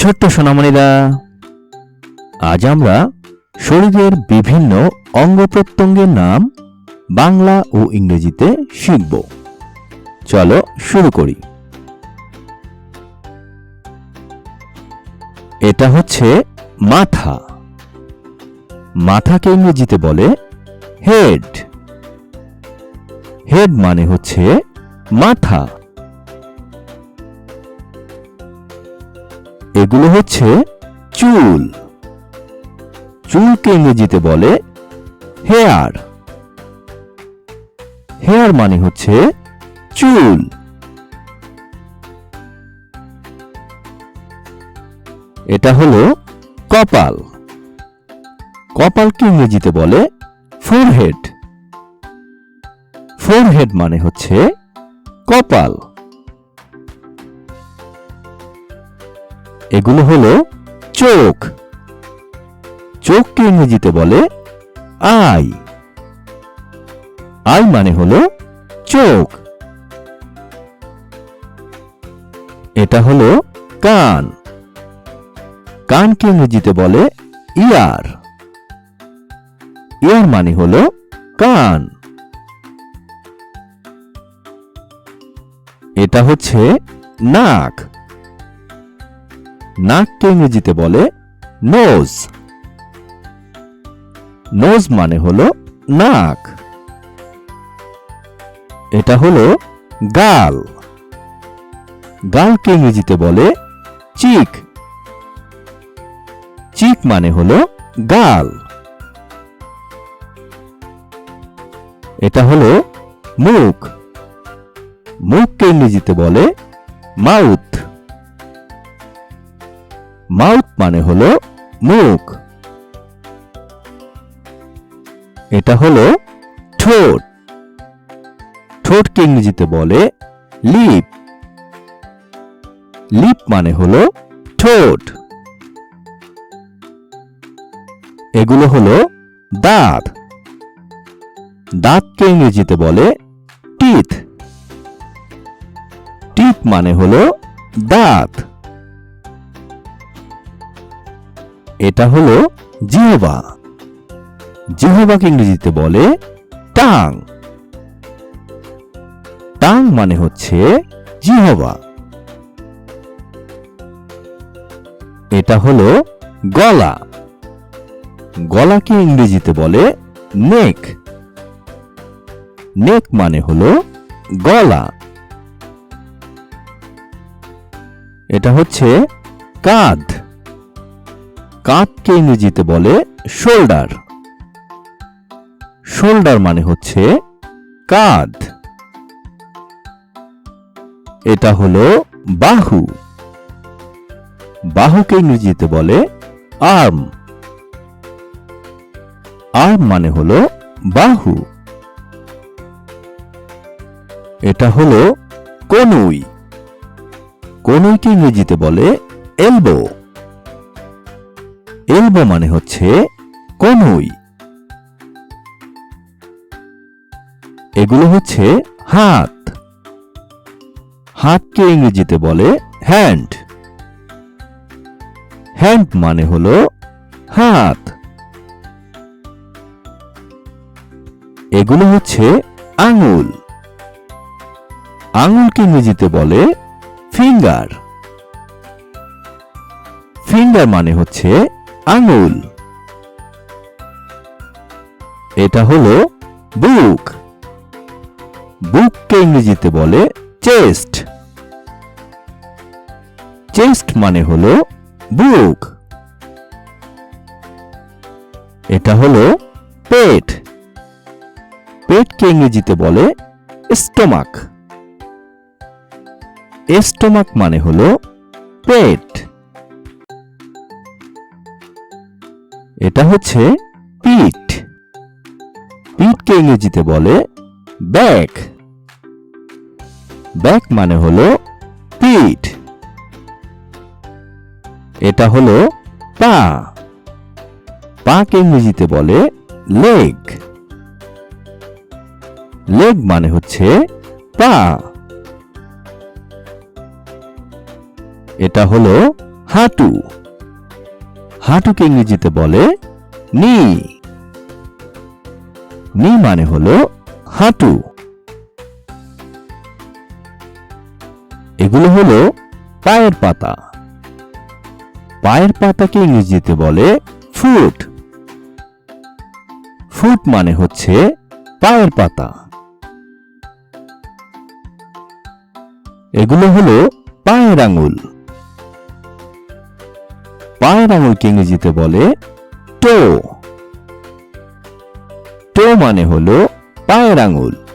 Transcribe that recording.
ছোট্ট সোনামণিরা, আজ আমরা শরীরের বিভিন্ন অঙ্গ প্রত্যঙ্গের নাম বাংলা ও ইংরেজিতে শিখব। চলো শুরু করি। এটা হচ্ছে মাথা। মাথাকে ইংরেজিতে বলে হেড। হেড মানে হচ্ছে মাথা। এগুলো হচ্ছে চুল। চুলকে ইংরেজিতে বলে হেয়ার। হেয়ার মানে হচ্ছে চুল। এটা হলো কপাল। কপালকে ইংরেজিতে বলে ফোরহেড। ফোরহেড মানে হচ্ছে কপাল। এগুলো হলো চোখ। চোখকে ইংরেজিতে বলে আই। আই মানে হলো চোখ। এটা হলো কান। কানকে ইংরেজিতে বলে ইয়ার। ইয়ার মানে হলো কান। এটা হচ্ছে নাক। নাককে ইংরেজিতে বলে নোজ। নোজ মানে হলো নাক। এটা হলো গাল। গালকে ইংরেজিতে বলে চিক। চিক মানে হলো গাল। এটা হলো মুখ। মুখকে ইংরেজিতে বলে মাউথ। মাউথ মানে হলো মুখ। এটা হলো ঠোঁট। ঠোঁটকে ইংরেজিতে বলে লিপ। লিপ মানে হলো ঠোঁট। এগুলো হলো দাঁত। দাঁতকে ইংরেজিতে বলে টিথ। টিথ মানে হলো দাঁত। এটা হলো জিহ্বা। জিহ্বাকে ইংরেজিতে বলে টাং। টাং মানে হচ্ছে জিহ্বা। এটা হলো গলা। গলাকে ইংরেজিতে বলে নেক। নেক মানে হলো গলা। এটা হচ্ছে কাঁধ। কাঁধকে ইংরেজিতে বলে শোল্ডার। শোল্ডার মানে হচ্ছে কাঁধ। এটা হলো বাহু। বাহুকে ইংরেজিতে বলে আর্ম। আর্ম মানে হলো বাহু। এটা হলো কনুই। কনুইকে ইংরেজিতে বলে এলবো। এলবো মানে হচ্ছে কনুই। এগুলো হচ্ছে হাত। হাতকে ইংরেজিতে বলে হ্যান্ড। হ্যান্ড মানে হলো হাত। এগুলো হচ্ছে আঙুল। আঙুলকে ইংরেজিতে বলে ফিঙ্গার। ফিঙ্গার মানে হচ্ছে আঙুল। এটা হলো বুক। বুককে ইংরেজিতে বলে চেস্ট। চেস্ট মানে হলো বুক। এটা হলো পেট। পেটকে ইংরেজিতে বলে স্টোমাক। স্টোমাক মানে হলো পেট। এটা হচ্ছে পিঠ। পিঠকে ইংরেজিতে বলে ব্যাক। ব্যাক মানে হলো পিঠ। এটা হলো পা। পাকে ইংরেজিতে বলে লেগ। লেগ মানে হচ্ছে পা। এটা হলো হাঁটু। হাঁটুকে ইংরেজিতে বলে নি। নি মানে হলো হাঁটু। এগুলো হলো পায়ের পাতা। পায়ের পাতাকে ইংরেজিতে বলে ফুট। ফুট মানে হচ্ছে পায়ের পাতা। এগুলো হলো পায়ের আঙুল। পায়ের আঙুলকে ইংরেজিতে বলে টো। টো মানে হলো পায়ের আঙুল।